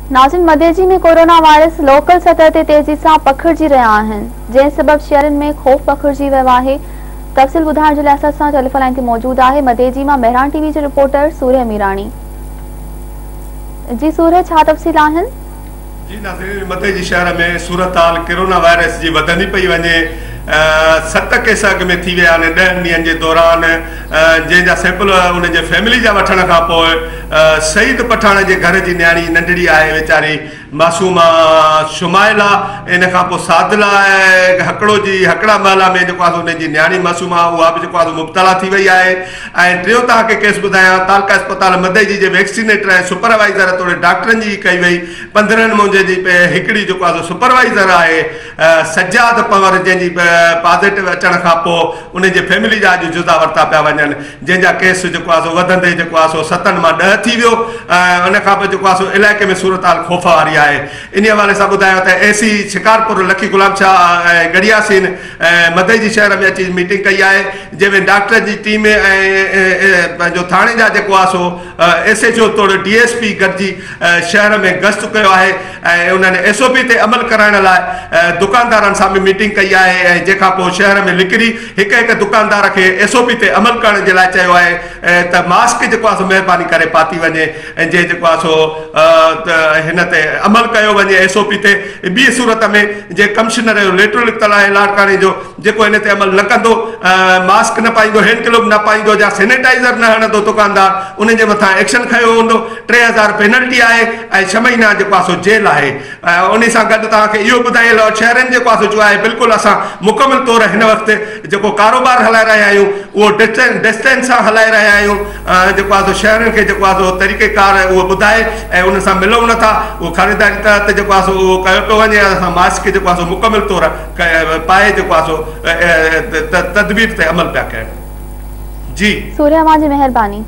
नाज़रीन, मदेजी में corona virus local सतह ते तेज़ी सां पखिड़िजी रहिया आहिनि, जंहिं सबब शहरनि में ख़ौफ़ पखिड़िजी वियो आहे। तफ़सील ॿुधाइण जे लाइ असां सां टेलीफोन लाइन ते मौजूद आहे मदेजी मां मेहरान टीवी जे रिपोर्टर सूर्य मीराणी। जी सूर्य, छा तफ़सील आहिनि? जी नाज़रीन, मदेजी शहर में सूरत हाल कोरोना वायरस जी वधंदी पई वञे। 7 केस अॻ में थी विया आहिनि 10 ॾींहंनि जे दौरान, जंहिंजा सैंपल उनजे फैमिली जा वठण खां पोइ सईद पठाण जे घर जी न्याणी नंढड़ी आहे वीचारी मासूमा शुमाइला, इन खां पोइ सादिला हकड़ो जी हकड़ा महला में जेको आहे उनजी न्याणी मासूमा उहा बि जेको आहे मुब्तला थी वई आहे। ऐं टियों तव्हांखे केस ॿुधायां, तालका अस्पताल मदेजी जे वैक्सीनेटर ऐं सुपरवाइज़र तोड़े डॉक्टरनि जी कई वई। 15 मौजे जी हिकिड़ी जेको आहे सुपरवाइज़र आहे सजाद पवर, जंहिंजी पॉज़िटिव अचण खां पोइ उनजे फैमिली जा अॼु जुदा वरिता पिया वञनि, जंहिंजा केस जेको आहे वधंदे जेको आहे 7 मां 10 थी वियो। उन खां पोइ जेको आहे इलाइक़े में सूरत हाल ख़ौफ़ वारी आहे। इन हवाले सां ॿुधायो त एसी शिकारपुर लखी गुलाम शाह ऐं गड़ियासीन मदेजी शहर में अची मीटिंग कई आहे, जंहिंमें डॉक्टर जी टीम ऐं पंहिंजो थाणे जा जेको आहे SHO तोड़ DSP गॾिजी शहर में गश्त कयो आहे ऐं उन्हनि SOP ते अमल कराइण लाइ दुकानदारनि सां बि मीटिंग कई आहे। ऐं जंहिंखां पोइ शहर में लिकिरी हिकु दुकानदार खे SOP ते अमल करण जे लाइ चयो आहे त मास्क जेको आहे महिरबानी करे पाती वञे ऐं जंहिं जेको आहे हिन ते अमल कयो वञे SOP ते। ॿी सूरत में जे कमिश्नर जो लेटर लिखियल आहे लाड़काणे जो, जेको हिन ते अमल न कंदो, मास्क न पाईंदो, हैंड ग्लोव न पाईंदो या सैनिटाइज़र न हणंदो दुकानदार, उन जे मथां एक्शन खयो वेंदो। 3000 पेनल्टी आहे ऐं 6 महीना जेको आहे जेल आहे। उन सां गॾु तव्हांखे इहो ॿुधायल शहरनि जेको आहे जो आहे बिल्कुलु असां मुकमल तौर हिन वक़्तु जेको कारोबार हलाए रहिया आहियूं उहो डिस्टेंस सां हलाए रहिया आहियूं। जेको आहे शहरनि खे जेको आहे तरीक़ेकार उहो ॿुधाए ऐं उन सां मिलूं नथा, उहो ख़रीदारी तहत जेको आहे उहो कयो पियो वञे। असां मास्क जेको आहे मुकमल तौर पाए जेको आहे तदबीर ते अमल पिया कयूं। जी सूर्य, मां जी महिरबानी।